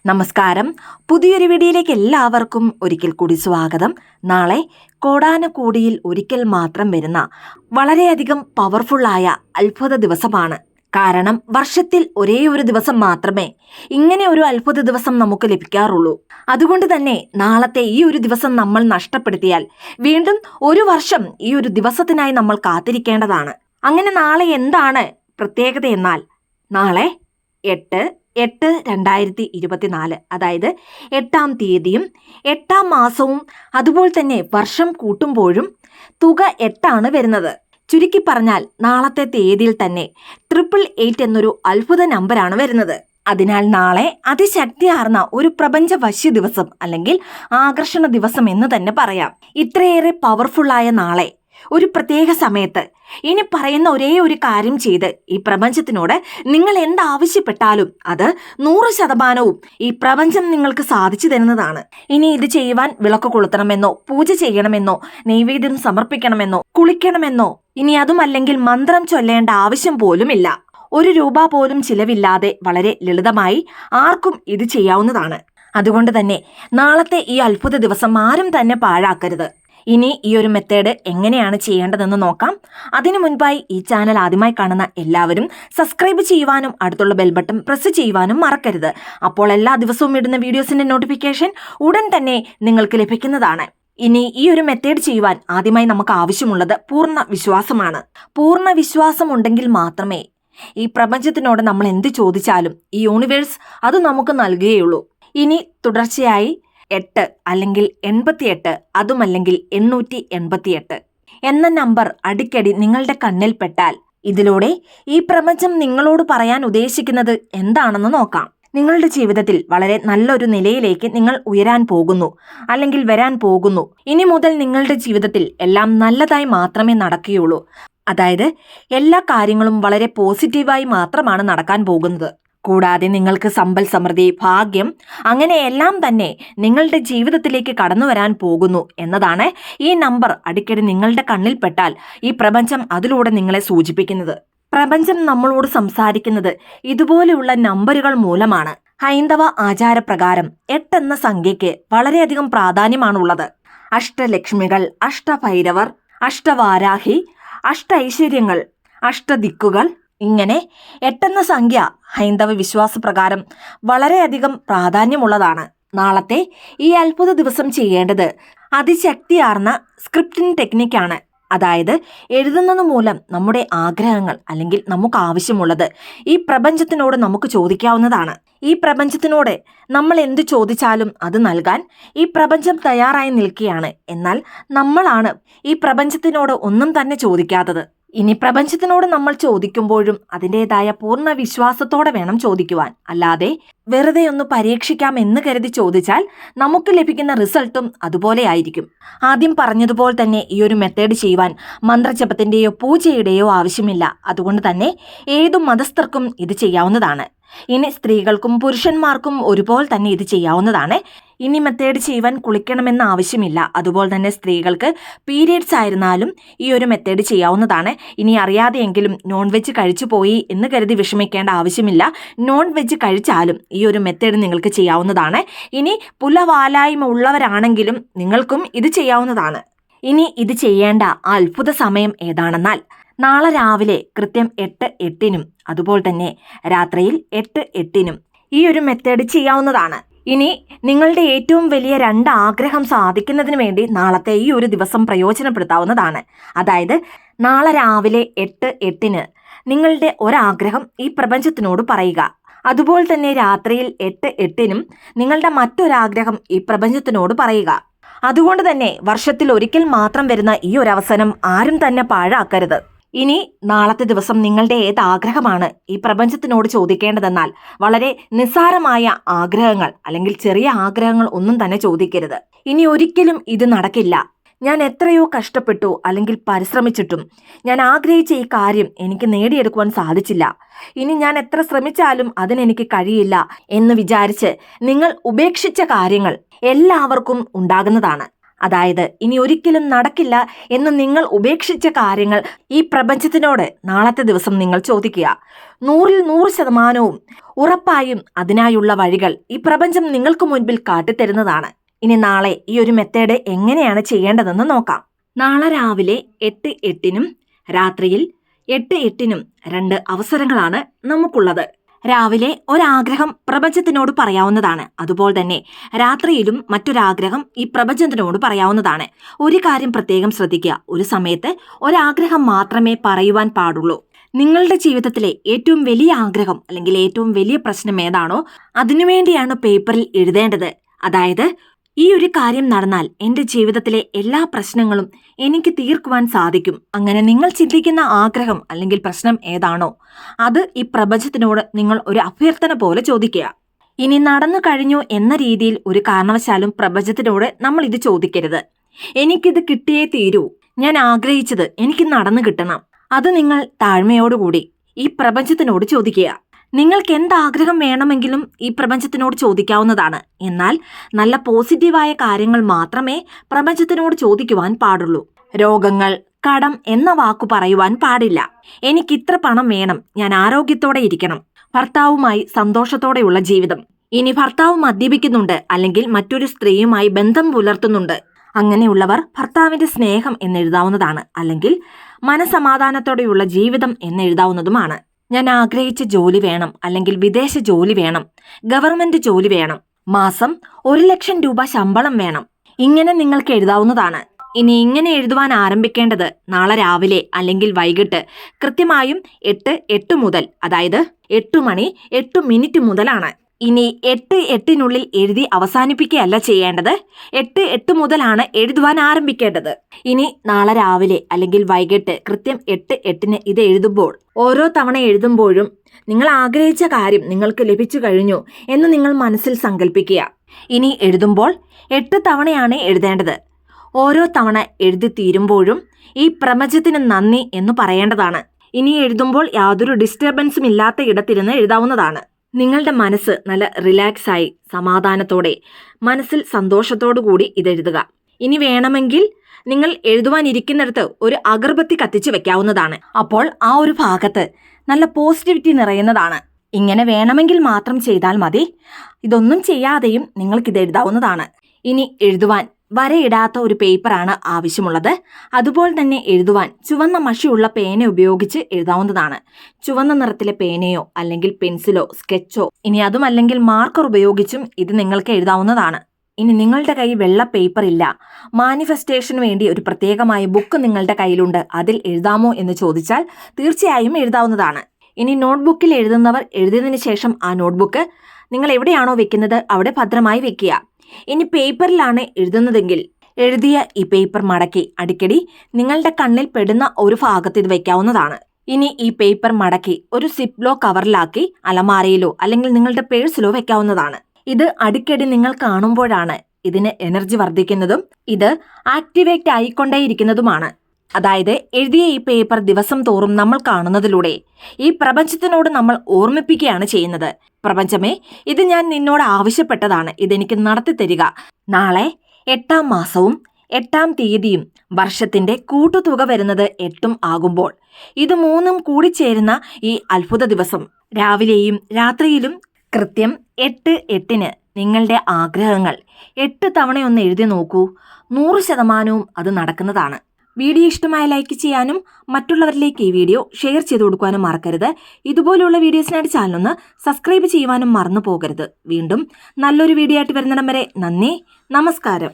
നമസ്കാരം. പുതിയൊരു വീഡിയോയിലേക്ക് എല്ലാവർക്കും ഒരിക്കൽ കൂടി സ്വാഗതം. നാളെ കോടാനക്കോടിയിൽ ഒരിക്കൽ മാത്രം വരുന്ന വളരെയധികം പവർഫുള്ളായ അത്ഭുത ദിവസമാണ്. കാരണം വർഷത്തിൽ ഒരേ ഒരു ദിവസം മാത്രമേ ഇങ്ങനെ ഒരു അത്ഭുത ദിവസം നമുക്ക് ലഭിക്കാറുള്ളൂ. അതുകൊണ്ട് തന്നെ നാളത്തെ ഈ ഒരു ദിവസം നമ്മൾ നഷ്ടപ്പെടുത്തിയാൽ വീണ്ടും ഒരു വർഷം ഈ ഒരു ദിവസത്തിനായി നമ്മൾ കാത്തിരിക്കേണ്ടതാണ്. അങ്ങനെ നാളെ എന്താണ് പ്രത്യേകത എന്നാൽ, നാളെ 8/8/2024, അതായത് 8-ാം തീയതിയും 8-ാം മാസവും അതുപോലെ തന്നെ വർഷം കൂട്ടുമ്പോഴും തുക 8 വരുന്നത്. ചുരുക്കി പറഞ്ഞാൽ നാളത്തെ തീയതിയിൽ തന്നെ 888 എന്നൊരു അത്ഭുത നമ്പറാണ് വരുന്നത്. അതിനാൽ നാളെ അതിശക്തിയാർന്ന ഒരു പ്രപഞ്ച വശ്യ ദിവസം അല്ലെങ്കിൽ ആകർഷണ ദിവസം എന്ന് തന്നെ പറയാം. ഇത്രയേറെ പവർഫുള്ളായ നാളെ ഒരു പ്രത്യേക സമയത്ത് ഇനി പറയുന്ന ഒരേ ഒരു കാര്യം ചെയ്ത് ഈ പ്രപഞ്ചത്തിനോട് നിങ്ങൾ എന്താവശ്യപ്പെട്ടാലും അത് 100% ഈ പ്രപഞ്ചം നിങ്ങൾക്ക് സാധിച്ചു തരുന്നതാണ്. ഇനി ഇത് ചെയ്യുവാൻ വിളക്ക് കൊളുത്തണമെന്നോ, പൂജ ചെയ്യണമെന്നോ, നൈവേദ്യം സമർപ്പിക്കണമെന്നോ, കുളിക്കണമെന്നോ, ഇനി അതുമല്ലെങ്കിൽ മന്ത്രം ചൊല്ലേണ്ട ആവശ്യം പോലുമില്ല. 1 രൂപ പോലും ചിലവില്ലാതെ വളരെ ലളിതമായി ആർക്കും ഇത് ചെയ്യാവുന്നതാണ്. അതുകൊണ്ട് തന്നെ നാളത്തെ ഈ അത്ഭുത ദിവസം ആരും തന്നെ പാഴാക്കരുത്. ഇനി ഈ ഒരു മെത്തേഡ് എങ്ങനെയാണ് ചെയ്യേണ്ടതെന്ന് നോക്കാം. അതിനു മുൻപായി ഈ ചാനൽ ആദ്യമായി കാണുന്ന എല്ലാവരും സബ്സ്ക്രൈബ് ചെയ്യുവാനും അടുത്തുള്ള ബെൽ ബട്ടൺ പ്രസ് ചെയ്യുവാനും മറക്കരുത്. അപ്പോൾ എല്ലാ ദിവസവും ഇടുന്ന വീഡിയോസിന്റെ നോട്ടിഫിക്കേഷൻ ഉടൻ തന്നെ നിങ്ങൾക്ക് ലഭിക്കുന്നതാണ്. ഇനി ഈ ഒരു മെത്തേഡ് ചെയ്യുവാൻ ആദ്യമായി നമുക്ക് ആവശ്യമുള്ളത് പൂർണ്ണ വിശ്വാസമാണ്. പൂർണ്ണ വിശ്വാസം ഉണ്ടെങ്കിൽ മാത്രമേ ഈ പ്രപഞ്ചത്തിനോട് നമ്മൾ എന്ത് ചോദിച്ചാലും ഈ യൂണിവേഴ്സ് അത് നമുക്ക് നൽകുകയുള്ളൂ. ഇനി തുടർച്ചയായി 8 അല്ലെങ്കിൽ 88, അതുമല്ലെങ്കിൽ 888 എന്ന നമ്പർ അടിക്കടി നിങ്ങളുടെ കണ്ണിൽ പെട്ടാൽ ഇതിലൂടെ ഈ പ്രപഞ്ചം നിങ്ങളോട് പറയാൻ ഉദ്ദേശിക്കുന്നത് എന്താണെന്ന് നോക്കാം. നിങ്ങളുടെ ജീവിതത്തിൽ വളരെ നല്ലൊരു നിലയിലേക്ക് നിങ്ങൾ ഉയരാൻ പോകുന്നു, അല്ലെങ്കിൽ വരാൻ പോകുന്നു. ഇനി മുതൽ നിങ്ങളുടെ ജീവിതത്തിൽ എല്ലാം നല്ലതായി മാത്രമേ നടക്കുകയുള്ളൂ. അതായത് എല്ലാ കാര്യങ്ങളും വളരെ പോസിറ്റീവായി മാത്രമാണ് നടക്കാൻ പോകുന്നത്. കൂടാതെ നിങ്ങൾക്ക് സമ്പൽ സമൃദ്ധി, ഭാഗ്യം, അങ്ങനെ എല്ലാം തന്നെ നിങ്ങളുടെ ജീവിതത്തിലേക്ക് കടന്നു വരാൻ പോകുന്നു എന്നതാണ് ഈ നമ്പർ അടിക്കടി നിങ്ങളുടെ കണ്ണിൽ പെട്ടാൽ ഈ പ്രപഞ്ചം അതിലൂടെ നിങ്ങളെ സൂചിപ്പിക്കുന്നത്. പ്രപഞ്ചം നമ്മളോട് സംസാരിക്കുന്നത് ഇതുപോലെയുള്ള നമ്പറുകൾ മൂലമാണ്. ഹൈന്ദവ ആചാരപ്രകാരം 8 എന്ന സംഖ്യയ്ക്ക് വളരെയധികം പ്രാധാന്യമാണുള്ളത്. അഷ്ടലക്ഷ്മികൾ, അഷ്ടഭൈരവർ, അഷ്ടവാരാഹി, അഷ്ടൈശ്വര്യങ്ങൾ, അഷ്ടദിക്കുകൾ, ഇങ്ങനെ 8 എന്ന സംഖ്യ ഹൈന്ദവ വിശ്വാസപ്രകാരം വളരെയധികം പ്രാധാന്യമുള്ളതാണ്. നാളത്തെ ഈ അത്ഭുത ദിവസം ചെയ്യേണ്ടത് അതിശക്തിയാർന്ന സ്ക്രിപ്റ്റിംഗ് ടെക്നിക്കാണ്. അതായത് എഴുതുന്നത് മൂലം നമ്മുടെ ആഗ്രഹങ്ങൾ അല്ലെങ്കിൽ നമുക്ക് ആവശ്യമുള്ളത് ഈ പ്രപഞ്ചത്തിനോട് നമുക്ക് ചോദിക്കാവുന്നതാണ്. ഈ പ്രപഞ്ചത്തിനോട് നമ്മൾ എന്ത് ചോദിച്ചാലും അത് നൽകാൻ ഈ പ്രപഞ്ചം തയ്യാറായി നിൽക്കുകയാണ്. എന്നാൽ നമ്മളാണ് ഈ പ്രപഞ്ചത്തിനോട് ഒന്നും തന്നെ ചോദിക്കാത്തത്. ഇനി പ്രപഞ്ചത്തിനോട് നമ്മൾ ചോദിക്കുമ്പോഴും അതിൻ്റെതായ പൂർണ്ണ വിശ്വാസത്തോടെ വേണം ചോദിക്കുവാൻ. അല്ലാതെ വെറുതെ ഒന്ന് പരീക്ഷിക്കാം എന്ന് കരുതി ചോദിച്ചാൽ നമുക്ക് ലഭിക്കുന്ന റിസൾട്ടും അതുപോലെ ആയിരിക്കും. ആദ്യം പറഞ്ഞതുപോലെ തന്നെ ഈ ഒരു മെത്തേഡ് ചെയ്യുവാൻ മന്ത്രജപത്തിൻ്റെയോ പൂജയുടെയോ ആവശ്യമില്ല. അതുകൊണ്ട് തന്നെ ഏതു മതസ്ഥർക്കും ഇത് ചെയ്യാവുന്നതാണ്. ഇനി സ്ത്രീകൾക്കും പുരുഷന്മാർക്കും ഒരുപോലെ തന്നെ ഇത് ചെയ്യാവുന്നതാണ്. ഇനി മെത്തേഡ് ചെയ്യുവാൻ കുളിക്കണമെന്ന ആവശ്യമില്ല. അതുപോലെ തന്നെ സ്ത്രീകൾക്ക് പീരിയഡ്സ് ആയിരുന്നാലും ഈ ഒരു മെത്തേഡ് ചെയ്യാവുന്നതാണ്. ഇനി അറിയാതെയെങ്കിലും നോൺ വെജ് കഴിച്ചു പോയി എന്ന് കരുതി വിഷമിക്കേണ്ട ആവശ്യമില്ല. നോൺ വെജ് കഴിച്ചാലും ഈ ഒരു മെത്തേഡ് നിങ്ങൾക്ക് ചെയ്യാവുന്നതാണ്. ഇനി പുലവാലായ്മ ഉള്ളവരാണെങ്കിലും നിങ്ങൾക്കും ഇത് ചെയ്യാവുന്നതാണ്. ഇനി ഇത് ചെയ്യേണ്ട ആ അത്ഭുത സമയം ഏതാണെന്നാൽ, നാളെ രാവിലെ കൃത്യം 8:08 അതുപോലെ തന്നെ രാത്രിയിൽ 8:08 ഈ ഒരു മെത്തേഡ് ചെയ്യാവുന്നതാണ്. ഇനി നിങ്ങളുടെ ഏറ്റവും വലിയ 2 ആഗ്രഹം സാധിക്കുന്നതിന് വേണ്ടി നാളത്തെ ഈ ഒരു ദിവസം പ്രയോജനപ്പെടുത്താവുന്നതാണ്. അതായത് നാളെ രാവിലെ 8:08 നിങ്ങളുടെ ഒരാഗ്രഹം ഈ പ്രപഞ്ചത്തിനോട് പറയുക. അതുപോലെ തന്നെ രാത്രിയിൽ 8:08 നിങ്ങളുടെ മറ്റൊരാഗ്രഹം ഈ പ്രപഞ്ചത്തിനോട് പറയുക. അതുകൊണ്ട് തന്നെ വർഷത്തിൽ ഒരിക്കൽ മാത്രം വരുന്ന ഈ ഒരു അവസരം ആരും തന്നെ പാഴാക്കരുത്. ഇനി നാളത്തെ ദിവസം നിങ്ങളുടെ ഏത് ആഗ്രഹമാണ് ഈ പ്രപഞ്ചത്തിനോട് ചോദിക്കേണ്ടതെന്നാൽ, വളരെ നിസ്സാരമായ ആഗ്രഹങ്ങൾ അല്ലെങ്കിൽ ചെറിയ ആഗ്രഹങ്ങൾ ഒന്നും തന്നെ ചോദിക്കരുത്. ഇനി ഒരിക്കലും ഇത് നടക്കില്ല, ഞാൻ എത്രയോ കഷ്ടപ്പെട്ടു അല്ലെങ്കിൽ പരിശ്രമിച്ചിട്ടും ഞാൻ ആഗ്രഹിച്ച ഈ കാര്യം എനിക്ക് നേടിയെടുക്കുവാൻ സാധിച്ചില്ല, ഇനി ഞാൻ എത്ര ശ്രമിച്ചാലും അതിനെനിക്ക് കഴിയില്ല എന്ന് വിചാരിച്ച് നിങ്ങൾ ഉപേക്ഷിച്ച കാര്യങ്ങൾ എല്ലാവർക്കും ഉണ്ടാകുന്നതാണ്. അതായത് ഇനി ഒരിക്കലും നടക്കില്ല എന്ന് നിങ്ങൾ ഉപേക്ഷിച്ച കാര്യങ്ങൾ ഈ പ്രപഞ്ചത്തിനോട് നാളത്തെ ദിവസം നിങ്ങൾ ചോദിക്കുക. 100% ഉറപ്പായും അതിനായുള്ള വഴികൾ ഈ പ്രപഞ്ചം നിങ്ങൾക്ക് മുൻപിൽ കാട്ടിത്തരുന്നതാണ്. ഇനി നാളെ ഈ ഒരു മെത്തേഡ് എങ്ങനെയാണ് ചെയ്യേണ്ടതെന്ന് നോക്കാം. നാളെ രാവിലെ 8:08 രാത്രിയിൽ 8:08 2 അവസരങ്ങളാണ് നമുക്കുള്ളത്. രാവിലെ ഒരാഗ്രഹം പ്രപഞ്ചത്തിനോട് പറയാവുന്നതാണ്. അതുപോലെ തന്നെ രാത്രിയിലും മറ്റൊരാഗ്രഹം ഈ പ്രപഞ്ചത്തിനോട് പറയാവുന്നതാണ്. ഒരു കാര്യം പ്രത്യേകം ശ്രദ്ധിക്കുക, ഒരു സമയത്ത് ഒരാഗ്രഹം മാത്രമേ പറയുവാൻ പാടുള്ളൂ. നിങ്ങളുടെ ജീവിതത്തിലെ ഏറ്റവും വലിയ ആഗ്രഹം അല്ലെങ്കിൽ ഏറ്റവും വലിയ പ്രശ്നം ഏതാണോ അതിനുവേണ്ടിയാണ് പേപ്പറിൽ എഴുതേണ്ടത്. അതായത് ഈ ഒരു കാര്യം നടന്നാൽ എന്റെ ജീവിതത്തിലെ എല്ലാ പ്രശ്നങ്ങളും എനിക്ക് തീർക്കുവാൻ സാധിക്കും. അങ്ങനെ നിങ്ങൾ ചിന്തിക്കുന്ന ആഗ്രഹം അല്ലെങ്കിൽ പ്രശ്നം ഏതാണോ അത് ഈ പ്രപഞ്ചത്തിനോട് നിങ്ങൾ ഒരു അഭ്യർത്ഥന പോലെ ചോദിക്കുക. ഇനി നടന്നു കഴിഞ്ഞു എന്ന രീതിയിൽ ഒരു കാരണവശാലും പ്രപഞ്ചത്തിനോട് നമ്മൾ ഇത് ചോദിക്കരുത്. എനിക്കിത് കിട്ടിയേ തീരൂ, ഞാൻ ആഗ്രഹിച്ചത് എനിക്ക് നടന്നു കിട്ടണം. അത് നിങ്ങൾ താഴ്മയോടുകൂടി ഈ പ്രപഞ്ചത്തിനോട് ചോദിക്കുക. നിങ്ങൾക്ക് എന്താഗ്രഹം വേണമെങ്കിലും ഈ പ്രപഞ്ചത്തിനോട് ചോദിക്കാവുന്നതാണ്. എന്നാൽ നല്ല പോസിറ്റീവായ കാര്യങ്ങൾ മാത്രമേ പ്രപഞ്ചത്തിനോട് ചോദിക്കുവാൻ പാടുള്ളൂ. രോഗങ്ങൾ, കടം എന്ന വാക്കു പറയുവാൻ പാടില്ല. എനിക്കിത്ര പണം വേണം, ഞാൻ ആരോഗ്യത്തോടെ ഇരിക്കണം, ഭർത്താവുമായി സന്തോഷത്തോടെയുള്ള ജീവിതം. ഇനി ഭർത്താവ് മദ്യപിക്കുന്നുണ്ട് അല്ലെങ്കിൽ മറ്റൊരു സ്ത്രീയുമായി ബന്ധം പുലർത്തുന്നുണ്ട്, അങ്ങനെയുള്ളവർ ഭർത്താവിന്റെ സ്നേഹം എന്നെഴുതാവുന്നതാണ്. അല്ലെങ്കിൽ മനസമാധാനത്തോടെയുള്ള ജീവിതം എന്നെഴുതാവുന്നതുമാണ്. ഞാൻ ആഗ്രഹിച്ച ജോലി വേണം അല്ലെങ്കിൽ വിദേശ ജോലി വേണം, ഗവൺമെന്റ് ജോലി വേണം, മാസം 1,00,000 രൂപ ശമ്പളം വേണം, ഇങ്ങനെ നിങ്ങൾക്ക് എഴുതാവുന്നതാണ്. ഇനി ഇങ്ങനെ എഴുതുവാൻ ആരംഭിക്കേണ്ടത് നാളെ രാവിലെ അല്ലെങ്കിൽ വൈകിട്ട് കൃത്യമായും 8:08 മുതൽ, അതായത് 8:08 മുതലാണ്. ഇനി 8:08 എഴുതി അവസാനിപ്പിക്കുകയല്ല ചെയ്യേണ്ടത്, 8:08 മുതലാണ് എഴുതുവാൻ ആരംഭിക്കേണ്ടത്. ഇനി നാളെ രാവിലെ അല്ലെങ്കിൽ വൈകിട്ട് കൃത്യം 8:08 ഇത് എഴുതുമ്പോൾ ഓരോ തവണ എഴുതുമ്പോഴും നിങ്ങൾ ആഗ്രഹിച്ച കാര്യം നിങ്ങൾക്ക് ലഭിച്ചു കഴിഞ്ഞു എന്ന് നിങ്ങൾ മനസ്സിൽ സങ്കല്പിക്കുക. ഇനി എഴുതുമ്പോൾ 8 തവണയാണ് എഴുതേണ്ടത്. ഓരോ തവണ എഴുതി തീരുമ്പോഴും ഈ പ്രപഞ്ചത്തിന് നന്ദി എന്ന് പറയേണ്ടതാണ്. ഇനി എഴുതുമ്പോൾ യാതൊരു ഡിസ്റ്റർബൻസും ഇല്ലാത്ത ഇടത്തിരുന്ന് എഴുതാവുന്നതാണ്. നിങ്ങളുടെ മനസ്സ് നല്ല റിലാക്സായി സമാധാനത്തോടെ മനസ്സിൽ സന്തോഷത്തോടു കൂടി ഇതെഴുതുക. ഇനി വേണമെങ്കിൽ നിങ്ങൾ എഴുതുവാനിരിക്കുന്നിടത്ത് ഒരു അഗർബത്തി കത്തിച്ച് വെക്കാവുന്നതാണ്. അപ്പോൾ ആ ഒരു ഭാഗത്ത് നല്ല പോസിറ്റിവിറ്റി നിറയുന്നതാണ്. ഇങ്ങനെ വേണമെങ്കിൽ മാത്രം ചെയ്താൽ മതി. ഇതൊന്നും ചെയ്യാതെയും നിങ്ങൾക്കിത് എഴുതാവുന്നതാണ്. ഇനി എഴുതുവാൻ വരയിടാത്ത ഒരു പേപ്പറാണ് ആവശ്യമുള്ളത്. അതുപോലെ തന്നെ എഴുതുവാൻ ചുവന്ന മഷിയുള്ള പേന ഉപയോഗിച്ച് എഴുതാവുന്നതാണ്. ചുവന്ന നിറത്തിലെ പേനയോ അല്ലെങ്കിൽ പെൻസിലോ സ്കെച്ചോ, ഇനി അതുമല്ലെങ്കിൽ മാർക്കർ ഉപയോഗിച്ചും ഇത് നിങ്ങൾക്ക് എഴുതാവുന്നതാണ്. ഇനി നിങ്ങളുടെ കയ്യിൽ വെള്ള പേപ്പർ ഇല്ല, മാനിഫെസ്റ്റേഷന് വേണ്ടി ഒരു പ്രത്യേകമായ ബുക്ക് നിങ്ങളുടെ കയ്യിലുണ്ട്, അതിൽ എഴുതാമോ എന്ന് ചോദിച്ചാൽ തീർച്ചയായും എഴുതാവുന്നതാണ്. ഇനി നോട്ട്ബുക്കിൽ എഴുതുന്നവർ എഴുതിയതിനു ശേഷം ആ നോട്ട്ബുക്ക് നിങ്ങൾ എവിടെയാണോ വെക്കുന്നത് അവിടെ ഭദ്രമായി വെക്കുക. ഇനി പേപ്പറിലാണ് എഴുതുന്നതെങ്കിൽ എഴുതിയ ഈ പേപ്പർ മടക്കി അടിക്കടി നിങ്ങളുടെ കണ്ണിൽ പെടുന്ന ഒരു ഭാഗത്ത് ഇത് വെക്കാവുന്നതാണ്. ഇനി ഈ പേപ്പർ മടക്കി ഒരു സിപ്ലോ കവറിലാക്കി അലമാരയിലോ അല്ലെങ്കിൽ നിങ്ങളുടെ പേഴ്സിലോ വെക്കാവുന്നതാണ്. ഇത് അടിക്കടി നിങ്ങൾ കാണുമ്പോഴാണ് ഇതിന് എനർജി വർദ്ധിക്കുന്നതും ഇത് ആക്ടിവേറ്റ് ആയിക്കൊണ്ടേയിരിക്കുന്നതുമാണ്. അതായത് എഴുതിയ ഈ പേപ്പർ ദിവസം തോറും നമ്മൾ കാണുന്നതിലൂടെ ഈ പ്രപഞ്ചത്തിനോട് നമ്മൾ ഓർമ്മിപ്പിക്കുകയാണ് ചെയ്യുന്നത്. പ്രപഞ്ചമേ, ഇത് ഞാൻ നിന്നോട് ആവശ്യപ്പെട്ടതാണ്, ഇതെനിക്ക് നടത്തിത്തരിക. നാളെ 8-ാം മാസവും 8-ാം തീയതിയും വർഷത്തിന്റെ കൂട്ടുതുക വരുന്നത് 8 ആകുമ്പോൾ ഇത് 3 കൂടിച്ചേരുന്ന ഈ അത്ഭുത ദിവസം രാവിലെയും രാത്രിയിലും കൃത്യം 8:08 നിങ്ങളുടെ ആഗ്രഹങ്ങൾ 8 തവണയൊന്ന് എഴുതി നോക്കൂ. 100% അത് നടക്കുന്നതാണ്. വീഡിയോ ഇഷ്ടമായ ലൈക്ക് ചെയ്യാനും മറ്റുള്ളവരിലേക്ക് ഈ വീഡിയോ ഷെയർ ചെയ്ത് കൊടുക്കാനും മറക്കരുത്. ഇതുപോലുള്ള വീഡിയോസിനായിട്ട് ചാനലൊന്ന് സബ്സ്ക്രൈബ് ചെയ്യുവാനും മറന്നു പോകരുത്. വീണ്ടും നല്ലൊരു വീഡിയോ ആയിട്ട് വരുന്നിടം വരെ നന്ദി, നമസ്കാരം.